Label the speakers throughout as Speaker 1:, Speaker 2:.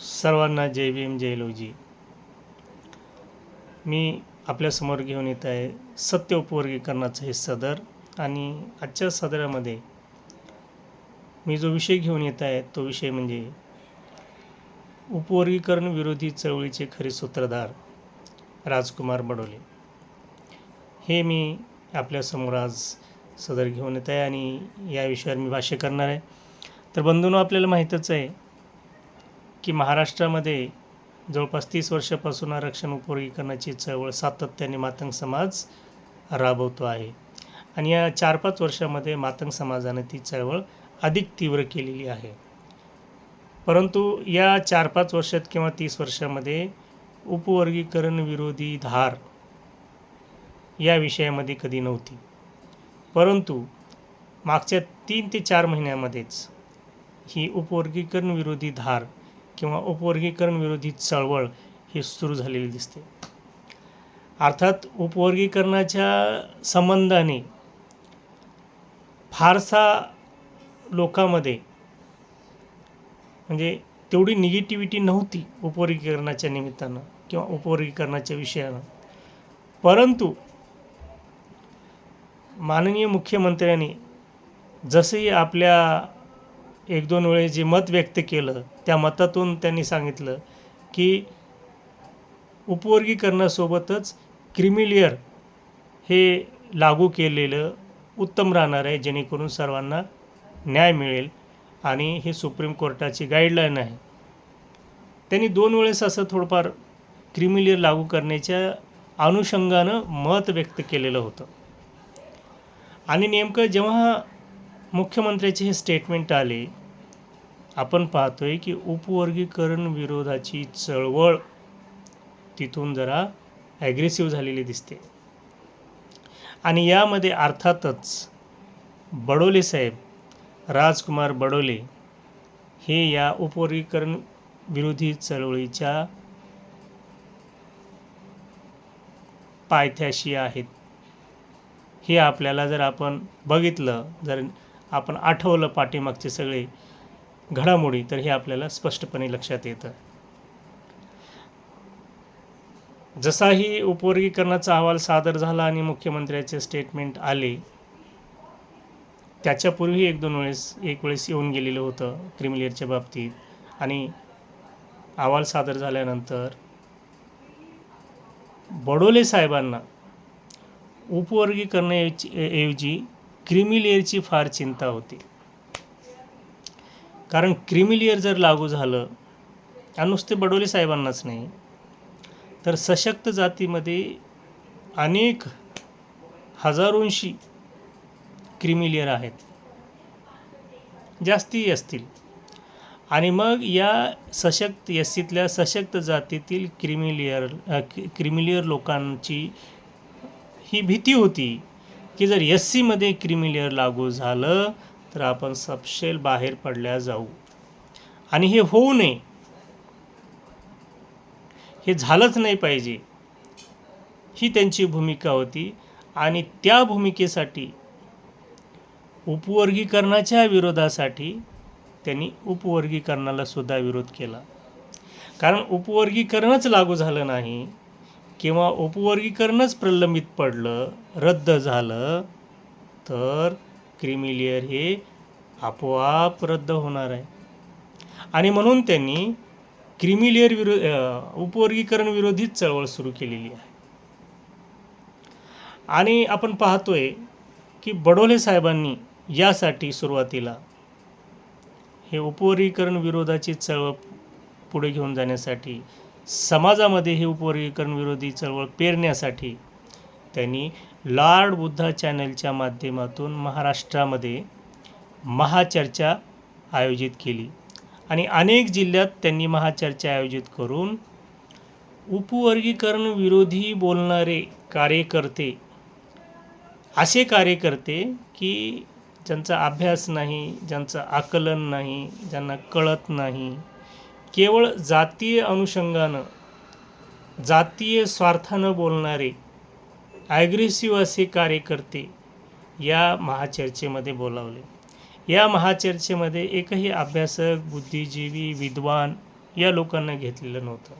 Speaker 1: सर्वांना जय भीम जय लवजी. मी आपल्यासमोर घेऊन येत आहे सत्य उपवर्गीकरणाचं हे सदर. आणि आजच्या सदरामध्ये मी जो विषय घेऊन येत आहे तो विषय म्हणजे उपवर्गीकरण विरोधी चळवळीचे खरे सूत्रधार राजकुमार बडोले. हे मी आपल्यासमोर आज सदर घेऊन येत आहे आणि या विषयावर मी भाष्य करणार आहे. तर बंधूंनो, आपल्याला माहीतच आहे की महाराष्ट्रामध्ये जवळपास 30 वर्षापासून आरक्षण उपवर्गीकरणाची चळवळ सातत्याने मातंग समाज राबवतो आहे. आणि या 4-5 वर्षामध्ये मातंग समाजाने ती चळवळ अधिक तीव्र केलेली आहे. परंतु या 4-5 वर्षात किंवा 30 वर्षामध्ये उपवर्गीकरण विरोधी धार या विषयामध्ये कधी नव्हती. परंतु मागच्या 3 ते 4 महिन्यामध्येच ही उपवर्गीकरण विरोधी धार किंवा उपवर्गीकरण विरोधी चळवळ ही सुरू झालेली दिसते. अर्थात उपवर्गीकरणाच्या संबंधाने फारसा लोकांमध्ये म्हणजे तेवढी निगेटिव्हिटी नव्हती उपवर्गीकरणाच्या निमित्तानं किंवा उपवर्गीकरणाच्या विषयानं. परंतु माननीय मुख्यमंत्र्यांनी जसंही आपल्या 1-2 वेळेस जे मत व्यक्त केलं त्या मतातून त्यांनी सांगितलं की उपवर्गीकरणासोबतच क्रिमिलेअर हे लागू केलेलं उत्तम राहणार आहे, जेणेकरून सर्वांना न्याय मिळेल. आणि हे सुप्रीम कोर्टाची गाईडलाईन आहे. त्यांनी 2 वेळेस असं थोडंफार क्रिमिलेअर लागू करण्याच्या अनुषंगानं मत व्यक्त केलेलं होतं. आणि नेमकं जेव्हा मुख्यमंत्र्याचे हे स्टेटमेंट आले, आपण पाहतोय की उपवर्गीकरण विरोधाची चळवळ तिथून जरा ॲग्रेसिव्ह झालेली दिसते. आणि यामध्ये अर्थातच बडोले साहेब, राजकुमार बडोले हे या उपवर्गीकरण विरोधी चळवळीच्या पायथ्याशी आहेत. हे आपल्याला जर आपण बघितलं, जर आपण आठवलं पाठीमागचे सगळे घडामोडी, तर हे आपल्याला स्पष्टपणे लक्षात येतं. जसाही उपवर्गीकरणाचा अहवाल सादर झाला आणि मुख्यमंत्र्याचे स्टेटमेंट आले, त्याच्यापूर्वी एक वेळेस येऊन गेलेलं होतं क्रिमिलेअरच्या बाबतीत. आणि अहवाल सादर झाल्यानंतर बडोले साहेबांना उपवर्गीकरणाऐवजी क्रिमिलेअरची फार चिंता होती. कारण क्रिमिलेअर जर लागू झालं, आणि नुसते बडोले साहेबांनाच नाही तर सशक्त जातीमध्ये अनेक हजारोंशी क्रिमिलेअर आहेत, जास्तीही असतील. आणि मग या सशक्त एससीतल्या सशक्त जातीतील क्रिमिलेअर लोकांची ही भीती होती की जर एससीमध्ये क्रिमिलेअर लागू झालं तर आपण सपशेल बाहेर पडल्या जाऊ. आणि हे होऊ नये, हे झालंच नाही पाहिजे, ही त्यांची भूमिका होती. आणि त्या भूमिकेसाठी उपवर्गीकरणाच्या विरोधासाठी त्यांनी उपवर्गीकरणाला सुद्धा विरोध केला. कारण उपवर्गीकरणच लागू झालं नाही किंवा उपवर्गीकरणच प्रलंबित पडलं, रद्द झालं, तर क्रिमिलेअर हे आपोआप रद्द होणार आहे. आणि म्हणून त्यांनी उपवर्गीकरण विरोधी चळवळ सुरू केलेली आहे. आणि आपण पाहतोय की बडोले साहेबांनी यासाठी सुरुवातीला हे उपवर्गीकरण विरोधाची चळवळ पुढे घेऊन जाण्यासाठी, समाजामध्ये हे उपवर्गीकरण विरोधी चळवळ पेरण्यासाठी त्यांनी लॉर्ड बुद्धा चॅनलच्या माध्यमातून महाराष्ट्रामध्ये महाचर्चा आयोजित केली. आणि अनेक जिल्ह्यात त्यांनी महाचर्चा आयोजित करून उपवर्गीकरण विरोधी बोलणारे कार्यकर्ते, असे कार्यकर्ते की ज्यांचा अभ्यास नाही, ज्यांचं आकलन नाही, ज्यांना कळत नाही, केवळ जातीय अनुषंगानं, जातीय स्वार्थानं बोलणारे ॲग्रेसिव्ह असे कार्यकर्ते या महाचर्चेमध्ये बोलावले. या महाचर्चेमध्ये एकही अभ्यासक, बुद्धिजीवी, विद्वान या लोकांना घेतलेलं नव्हतं,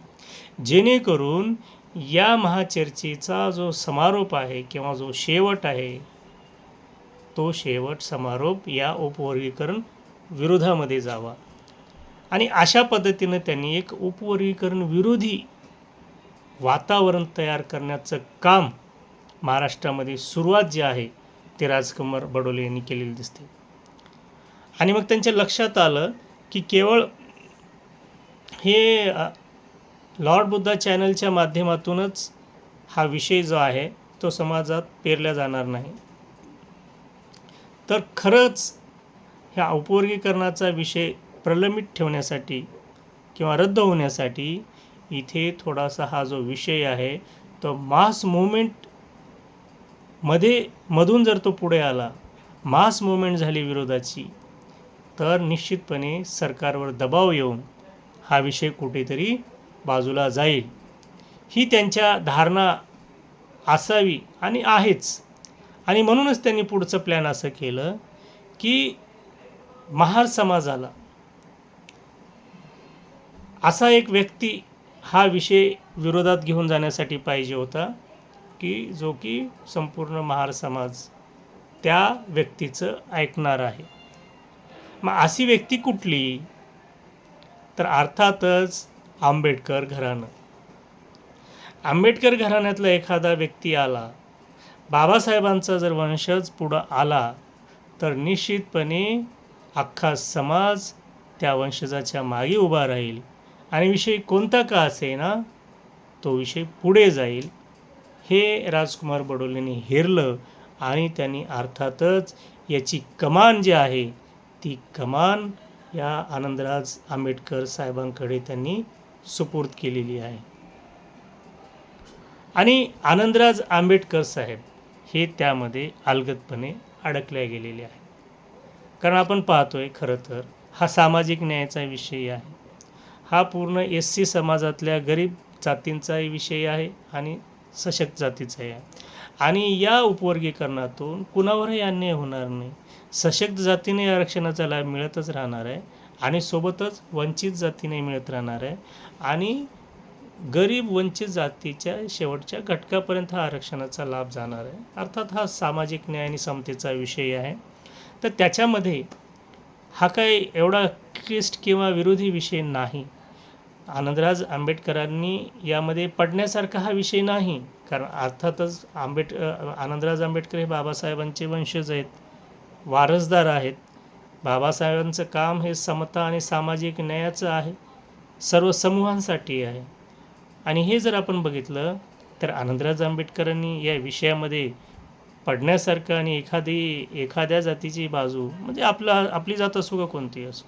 Speaker 1: जेणेकरून या महाचर्चेचा जो समारोप आहे किंवा जो शेवट आहे, तो शेवट समारोप या उपवर्गीकरण विरोधामध्ये जावा. आणि अशा पद्धतीनं त्यांनी एक उपवर्गीकरण विरोधी वातावरण तयार करण्याचं काम महाराष्ट्रामध्ये सुरुवात जी आहे ते राजकुमार बडोले यांनी केलेली दिसते. आणि मग त्यांच्या लक्षात आलं की केवळ हे लॉर्ड बुद्धा चॅनलच्या माध्यमातूनच हा विषय जो आहे तो समाजात पेरला जाणार नाही, तर खरंच ह्या उपवर्गीकरणाचा विषय प्रलंबित ठेवण्यासाठी किंवा रद्द होण्यासाठी इथे थोडासा हा जो विषय आहे तो मास मधून जर तो पुढे आला, मास मूवमेंट झाली विरोधाची, तर निश्चितपणे सरकारवर दबाव येऊन हा विषय कुठेतरी बाजूला जाईल, ही त्यांच्या धारणा असावी आणि आहेच. आणि म्हणूनच त्यांनी पुढचं प्लॅन असं केलं की महार समाजाला असा एक व्यक्ती हा विषय विरोधात घेऊन जाण्यासाठी पाहिजे होता की जो की संपूर्ण महार समाज त्या व्यक्तीचं ऐकणार आहे. मग अशी व्यक्ती कुठली, तर अर्थातच आंबेडकर घराणं. आंबेडकर घराण्यातला एखादा व्यक्ती आला, बाबासाहेबांचा जर वंशज पुढं आला, तर निश्चितपणे अख्खा समाज त्या वंशजाच्या मागे उभा राहील आणि विषय कोणता का असेना तो विषय पुढे जाईल. हे राजकुमार बडोलेंनी हेरलं आणि त्यांनी अर्थातच याची कमान जी आहे ती कमान या आनंदराज आंबेडकर साहेबांकडे त्यांनी सुपूर्द केलेली आहे. आणि आनंदराज आंबेडकर साहेब हे त्यामध्ये अलगदपणे अडकले गेलेले आहे. कारण आपण पाहतोय खरं तर हा सामाजिक न्यायाचा विषय आहे, हा पूर्ण SC समाजातल्या गरीब जातींचाही विषय आहे आणि सशक्त जातीचाही आहे. आणि या उपवर्गीकरणातून कुणावरही अन्याय होणार नाही. सशक्त जातीने आरक्षणाचा लाभ मिळतच राहणार आहे आणि सोबतच वंचित जातीने मिळत राहणार आहे आणि गरीब वंचित जातीच्या शेवटच्या घटकापर्यंत हा आरक्षणाचा लाभ जाणार आहे. अर्थात हा सामाजिक न्याय आणि समतेचा विषय आहे. तर त्याच्यामध्ये हा काही एवढा क्लिष्ट किंवा विरोधी विषय नाही. आनंदराज आंबेडकरांनी यामध्ये पडण्यासारखा हा विषय नाही, कारण अर्थातच आनंदराज आंबेडकर हे बाबासाहेबांचे वंशज आहेत, वारसदार आहेत. बाबासाहेबांचं काम हे समता आणि सामाजिक न्यायाचं आहे, सर्व समूहांसाठी आहे. आणि हे जर आपण बघितलं तर आनंदराज आंबेडकरांनी या विषयामध्ये पडण्यासारखं आणि एखाद्या जातीची बाजू, म्हणजे आपली जात असो का कोणती असो,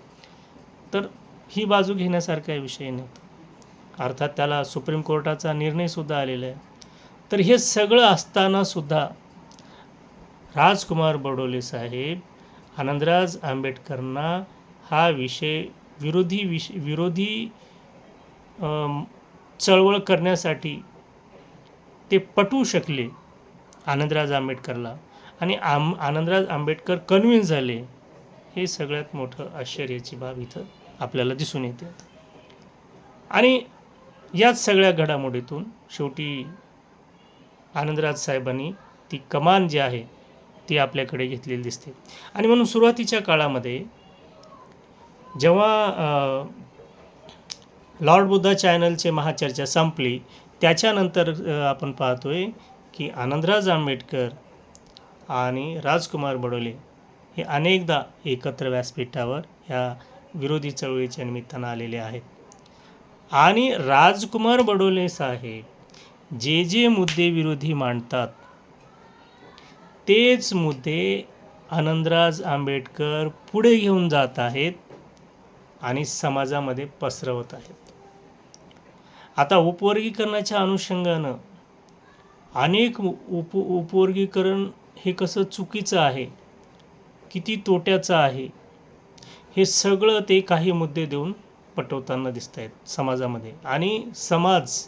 Speaker 1: तर ही बाजू घेण्यासारखा विषय नव्हता. अर्थात त्याला सुप्रीम कोर्टाचा निर्णयसुद्धा आलेला आहे. तर हे सगळं असतानासुद्धा राजकुमार बडोले साहेब आनंदराज आंबेडकरांना हा विषय विरोधी चळवळ करण्यासाठी ते पटवू शकले आनंदराज आंबेडकरला, आणि आनंदराज आंबेडकर कन्व्हिन्स झाले. हे सगळ्यात मोठं आश्चर्याची बाब इथं आपल्याला दिसून येते. आणि याच सगळ्या घडामोडीतून शेवटी आनंदराज साहेबांनी ती कमान जी आहे ती आपल्याकडे घेतलेली दिसते. आणि म्हणून सुरुवातीच्या काळामध्ये जेव्हा लॉर्ड बुद्धा चॅनलचे महाचर्चा संपली, त्याच्यानंतर आपण पाहतोय की आनंदराज आंबेडकर आणि राजकुमार बडोले हे अनेकदा एकत्र व्यासपीठावर ह्या विरोधी चळवळीच्या निमित्तानं आलेले आहेत. आणि राजकुमार बडोले साहेब जे मुद्दे विरोधी मांडतात तेच मुद्दे आनंदराज आंबेडकर पुढे घेऊन जात आहेत आणि समाजामध्ये पसरवत आहेत. आता उपवर्गीकरणाच्या अनुषंगानं अनेक उपवर्गीकरण हे कसं चुकीचं आहे, किती तोट्याचं आहे, हे सगळं ते काही मुद्दे देऊन पटवताना दिसत आहेत समाजामध्ये. आणि समाज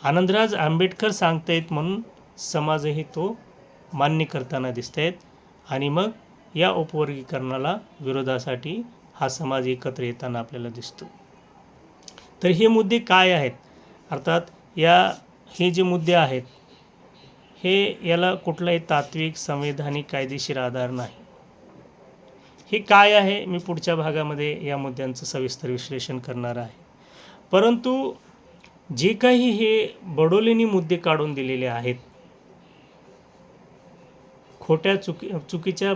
Speaker 1: आनंदराज आंबेडकर सांगतायत म्हणून समाजही तो मान्य करताना दिसत आहेत. आणि मग या उपवर्गीकरणाला विरोधासाठी हा समाज एकत्र येताना आपल्याला दिसतो. तर हे मुद्दे काय आहेत? अर्थात हे जे मुद्दे आहेत याला कुठलाही तात्विक, संवैधानिक, कायदेशीर आधार नाही. हे काय आहे मी पुढच्या भागामध्ये या मुद्द्यांचं सविस्तर विश्लेषण करणार आहे. परंतु जे काही हे बडोलेंनी मुद्दे काढून दिलेले आहेत, खोट्या चुकीच्या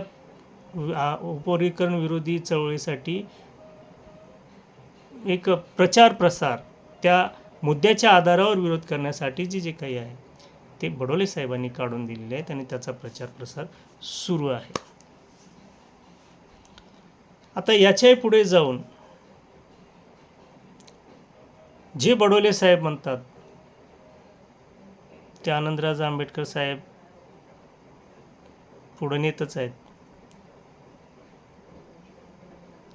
Speaker 1: उपवर्गीकरण विरोधी चळवळीसाठी एक प्रचार प्रसार, त्या मुद्द्याच्या आधारावर विरोध करण्यासाठी जे काही आहे ते बडोले साहेबांनी काढून दिलेले आहेत आणि त्याचा प्रचार प्रसार सुरू आहे. आता याच्याही पुढे जाऊन जे बडोले साहेब म्हणतात ते आनंदराज आंबेडकर साहेब पुढे नेतच आहेत.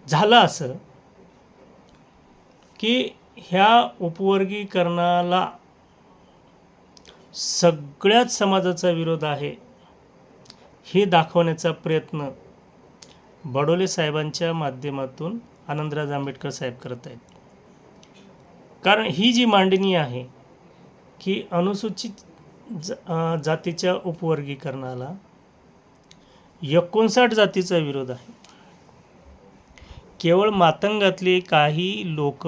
Speaker 1: झालं असं की ह्या उपवर्गीकरणाला सगळ्याच समाजाचा विरोध आहे हे दाखवण्याचा प्रयत्न बडोले साहेबांच्या माध्यमातून आनंदराज आंबेडकर साहेब करत आहेत. कारण ही जी मांडणी आहे की अनुसूचित जातीच्या उपवर्गीकरणाला 59 जातीचा विरोध आहे. केवळ मातंगातले काही लोक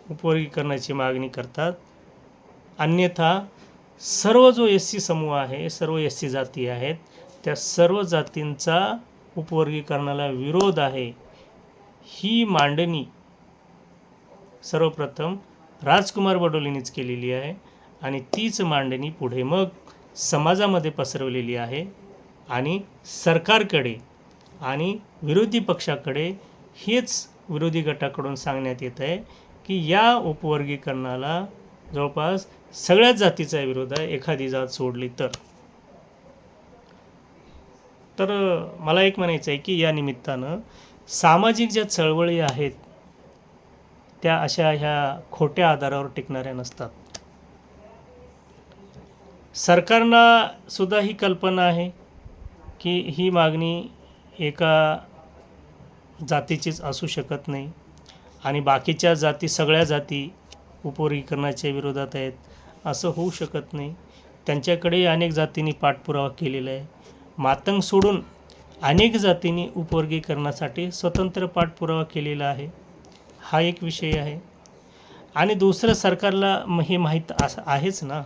Speaker 1: उपवर्गीकरणाची मागणी करतात, अन्यथा सर्व जो SC समूह आहे, सर्व SC जाती आहेत, त्या सर्व जातींचा उपवर्गीकरणाला विरोध आहे. ही मांडणी सर्वप्रथम राजकुमार बडोलेंनीच केलेली आहे आणि तीच मांडणी पुढे मग समाजामध्ये पसरवलेली आहे आणि सरकारकडे आणि विरोधी पक्षाकडे हेच विरोधी गटाकडून सांगण्यात येत आहे की या उपवर्गीकरणाला जवळपास सगळ्याच जातीचा विरोध आहे, एखादी जात सोडली तर. मला एक म्हणायचं आहे की या निमित्तानं सामाजिक ज्या चळवळी आहेत त्या ह्या खोट्या आधारावर टिकणाऱ्या नसतात. सरकारना सुद्धा ही कल्पना आहे की ही मागणी एका जातीचीच असू शकत नाही आणि बाकीच्या जाती, सगळ्या जाती उपवर्गीकरणाच्या विरोधात आहेत असं होऊ शकत नाही. त्यांच्याकडे अनेक जातींनी पाठपुरावा केलेला आहे. मातंग सोडून अनेक जातींनी उपवर्गीकरणासाठी स्वतंत्र पाठपुरावा केलेला आहे. हा एक विषय आहे. आणि दुसरं, सरकारला हे माहीत आहेच ना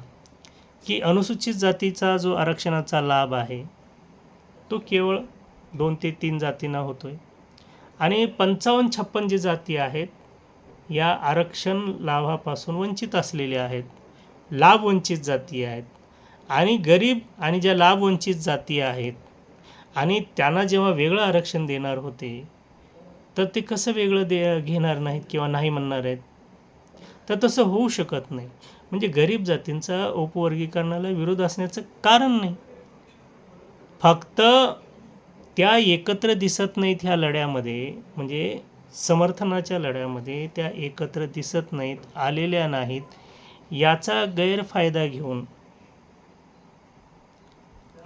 Speaker 1: की अनुसूचित जातीचा जो आरक्षणाचा लाभ आहे तो केवळ 2 ते 3 जातींना होतो आहे आणि 55-56 जे जाती आहेत या आरक्षण लाभापासून वंचित असलेल्या आहेत, लाभवंचित जाती आहेत. आणि गरीब आणि ज्या लाभवंचित जाती आहेत आणि त्यांना जेव्हा वेगळं आरक्षण देणार होते तर ते कसं वेगळं घेणार नाहीत किंवा नाही म्हणणार आहेत? तर तसं होऊ शकत नाही. म्हणजे गरीब जातींचा उपवर्गीकरणाला विरोध असण्याचं कारण नाही. फक्त त्या एकत्र दिसत नाहीत ह्या लढ्यामध्ये, म्हणजे समर्थनाच्या लढ्यामध्ये त्या एकत्र दिसत नाहीत, आलेल्या नाहीत. याचा गैरफायदा घेऊन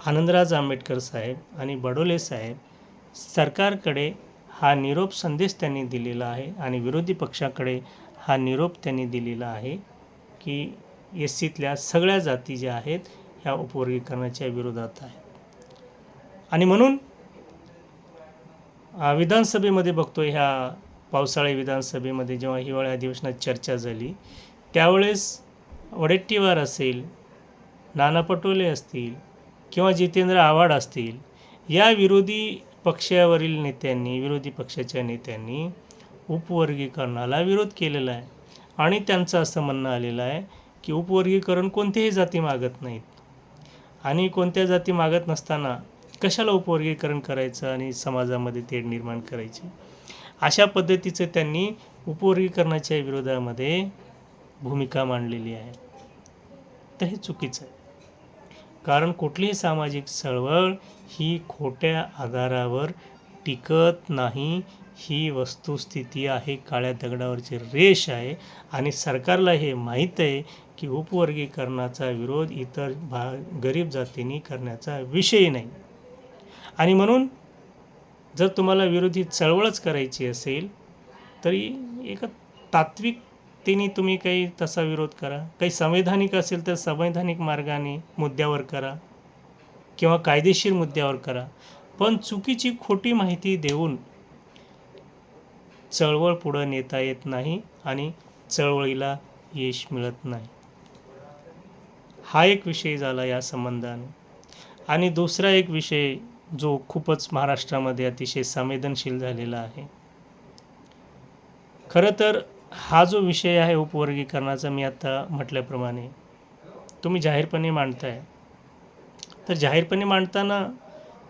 Speaker 1: आनंदराज आंबेडकर साहेब आणि बडोले साहेब सरकारकडे हा निरोप संदेश त्यांनी दिलेला आहे आणि विरोधी पक्षाकडे हा निरोप त्यांनी दिलेला आहे की SCतल्या सगळ्या जाती ज्या आहेत ह्या उपवर्गीकरणाच्या विरोधात आहेत. आणि म्हणून विधानसभेमध्ये बघतोय, ह्या पावसाळी विधानसभेमध्ये जेव्हा हिवाळी अधिवेशनात चर्चा झाली त्यावेळेस वडेट्टीवार असेल, नाना पटोले असतील किंवा जितेंद्र आव्हाड असतील, या विरोधी पक्षावरील नेत्यांनी, विरोधी पक्षाच्या नेत्यांनी उपवर्गीकरणाला विरोध केलेला आहे. आणि त्यांचं असं म्हणणं आलेलं आहे की उपवर्गीकरण कोणत्याही जाती मागत नाहीत आणि कोणत्या जाती मागत नसताना कशाला उपवर्गीकरण करायचं आणि समाजामध्ये तेढ निर्माण करायची. अशा पद्धतीचं त्यांनी उपवर्गीकरणाच्या विरोधामध्ये भूमिका मांडलेली आहे. तर हे चुकीचं आहे. कारण कुठलीही सामाजिक चळवळ ही खोट्या आधारावर टिकत नाही. ही वस्तुस्थिती आहे, काळ्या दगडावरची रेष आहे. आणि सरकारला हे माहीत आहे की उपवर्गीकरणाचा विरोध इतर गरीब जातींनी करण्याचा विषय नाही. आणि म्हणून जर तुम्हाला विरोधी चळवळच करायची असेल तरी एका तात्विकतेने तुम्ही काही तसा विरोध करा, काही संवैधानिक असेल तर संवैधानिक मार्गाने मुद्द्यावर करा किंवा कायदेशीर मुद्द्यावर करा, पण चुकीची खोटी माहिती देऊन चळवळ पुढं नेता येत नाही आणि चळवळीला यश मिळत नाही. हा एक विषय झाला या संबंधाने. आणि दुसरा एक विषय जो खूपच महाराष्ट्रामध्ये अतिशय संवेदनशील झालेला आहे. खरं तर हा जो विषय आहे उपवर्गीकरणाचा, मी आता म्हटल्याप्रमाणे तुम्ही जाहीरपणे मांडताय, तर जाहीरपणे मांडताना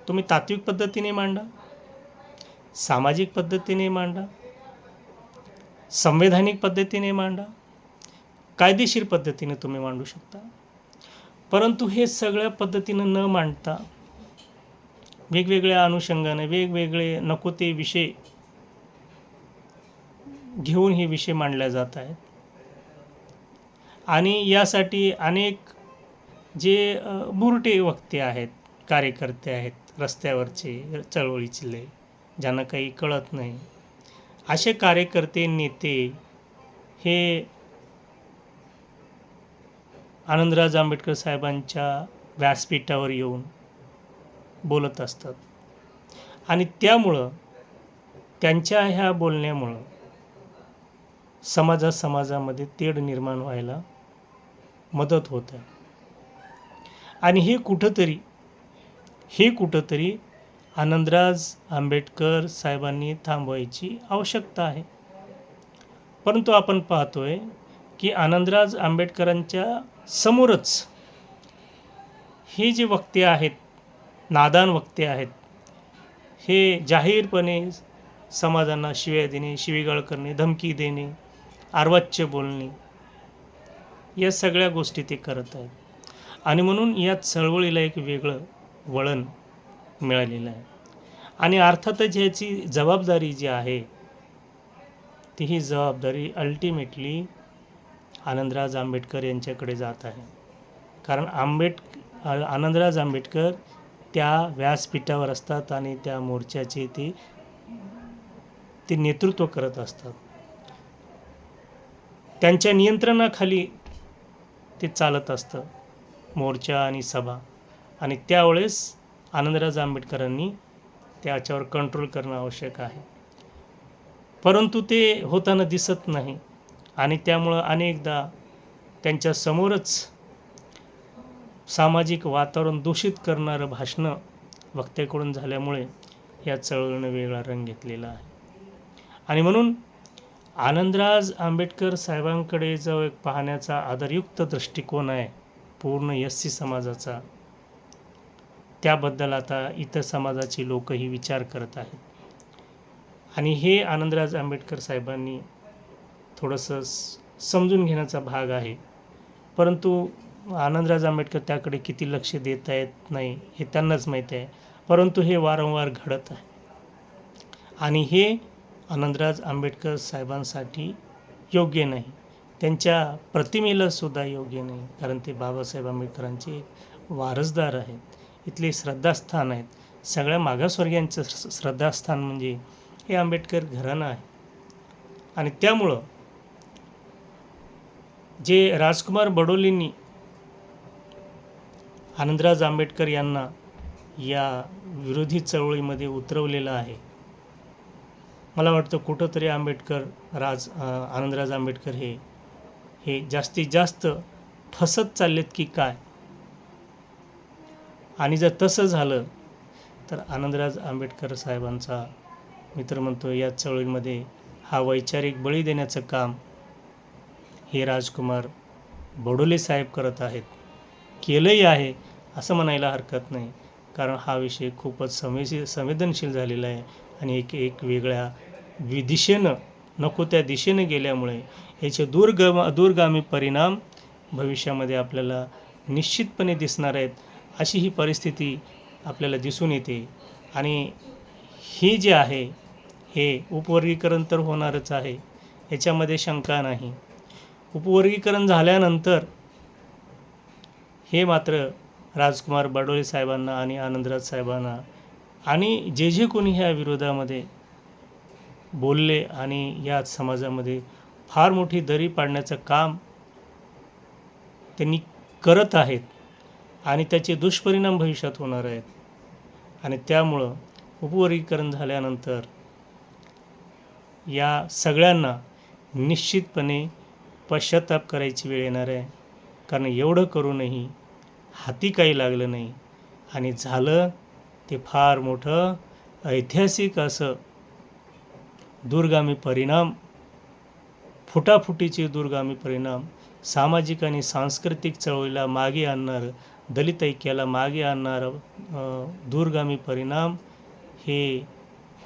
Speaker 1: तुम्ही तात्विक पद्धतीने मांडा, सामाजिक पद्धतीने मांडा, संवैधानिक पद्धतीने मांडा, कायदेशीर पद्धतीने तुम्ही मांडू शकता. परंतु हे सगळ्या पद्धतीनं न मांडता वेगवेगळ्या अनुषंगाने वेगवेगळे नको ते विषय घेऊन हे विषय मांडले जात आहेत. आणि यासाठी अनेक जे बुरटे वक्ते आहेत, कार्यकर्ते आहेत, रस्त्यावरचे चळवळीचे, ज्यांना काही कळत नाही, असे कार्यकर्ते नेते हे आनंदराज आंबेडकर साहेबांच्या व्यासपीठावर येऊन बोलत असतात. आणि त्यामुळं त्यांच्या ह्या बोलण्यामुळं समाजामध्ये तेढ निर्माण व्हायला मदत होत आहे. आणि हे कुठंतरी आनंदराज आंबेडकर साहेबांनी थांबवायची आवश्यकता आहे. परंतु आपण पाहतोय की आनंदराज आंबेडकरांच्या समोरच हे जे वक्ते आहेत, नादान वक्ते आहेत, हे जाहीरपणे समाजांना शिव्या देणे, शिवीगाळ करणे, धमकी देणे, अर्वाच्य बोलणे, या सगळ्या गोष्टी ते करत आहेत. आणि म्हणून या चळवळीला एक वेगळं वळण मिळालेलं आहे. आणि अर्थातच ह्याची जबाबदारी जी आहे, ती ही जबाबदारी अल्टिमेटली आनंदराज आंबेडकर यांच्याकडे जात आहे. कारण आनंदराज आंबेडकर त्या व्यासपीठावर असतात आणि त्या मोर्चाचे ते नेतृत्व करत असतात. त्यांच्या नियंत्रणाखाली ते चालत असतं मोर्चा आणि सभा. आणि त्यावेळेस आनंदराज आंबेडकरांनी त्याच्यावर कंट्रोल करणं आवश्यक आहे. परंतु ते होताना दिसत नाही. आणि त्यामुळं अनेकदा त्यांच्या समोरच सामाजिक वातावरण दूषित करणारं भाषणं वक्त्याकडून झाल्यामुळे या चळवळीनं वेगळा रंग घेतलेला आहे. आणि म्हणून आनंदराज आंबेडकर साहेबांकडे जो एक पाहण्याचा आदरयुक्त दृष्टिकोन आहे पूर्ण एस.सी समाजाचा, त्याबद्दल आता इतर समाजाची लोकही विचार करत आहेत. आणि हे आनंदराज आंबेडकर साहेबांनी थोडंसं समजून घेण्याचा भाग आहे. परंतु आनंदराज आंबेडकर त्याकडे किती लक्ष देत आहेत नाही हे त्यांनाच माहीत आहे. परंतु हे वारंवार घडत आहे. आणि हे आनंदराज आंबेडकर साहेबांसाठी योग्य नाही, त्यांच्या प्रतिमेला सुद्धा योग्य नाही. कारण ते बाबासाहेब आंबेडकरांचे वारसदार आहेत, इथले श्रद्धास्थान आहेत. सगळ्या मागासवर्गीयांचं श्रद्धास्थान म्हणजे हे आंबेडकर घराणं आहे. आणि त्यामुळं जे राजकुमार बडोलेंनी आनंदराज आंबेडकर यांना या विरोधी चळवळीमध्ये उतरवलेलं आहे, मला वाटतं कुठंतरी आनंदराज आंबेडकर हे जास्तीत जास्त फसत चाललेत की काय. आणि जर तसं झालं तर आनंदराज आंबेडकर साहेबांचा मित्र म्हणतो या चळवळीमध्ये हा वैचारिक बळी देण्याचं काम हे राजकुमार बडोले साहेब करत आहेत, केलंही आहे असं म्हणायला हरकत नाही. कारण हा विषय खूपच संवेदनशील झालेला आहे. आणि एक वेगळ्या दिशेनं नको त्या दिशेनं गेल्यामुळे याचे दूरगामी परिणाम भविष्यामध्ये आपल्याला निश्चितपणे दिसणार आहेत. अशी ही परिस्थिती आपल्याला दिसून येते. आणि हे जे आहे हे उपवर्गीकरण तर होणारच आहे, याच्यामध्ये शंका नाही. उपवर्गीकरण झाल्यानंतर हे मात्र राजकुमार बडोले साहेबांना आणि आनंदराज साहेबांना आणि जे कोणी ह्या विरोधामध्ये बोलले आणि या समाजामध्ये फार मोठी दरी पाडण्याचं काम त्यांनी करत आहेत आणि त्याचे दुष्परिणाम भविष्यात होणार आहेत. आणि त्यामुळं उपवर्गीकरण झाल्यानंतर या सगळ्यांना निश्चितपणे पश्चाताप करायची वेळ येणार आहे. कारण एवढं करूनही हाती काही लागलं नाही आणि झालं ते फार मोठं ऐतिहासिक असं दूरगामी परिणाम, फुटाफुटीचे दूरगामी परिणाम, सामाजिक आणि सांस्कृतिक चळवळीला मागे आणणारं, दलित ऐक्याला मागे आणणारं दूरगामी परिणाम हे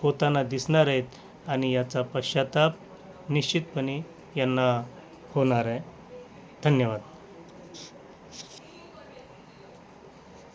Speaker 1: होताना दिसणार आहेत आणि याचा पश्चाताप निश्चितपणे यांना होणार आहे. धन्यवाद.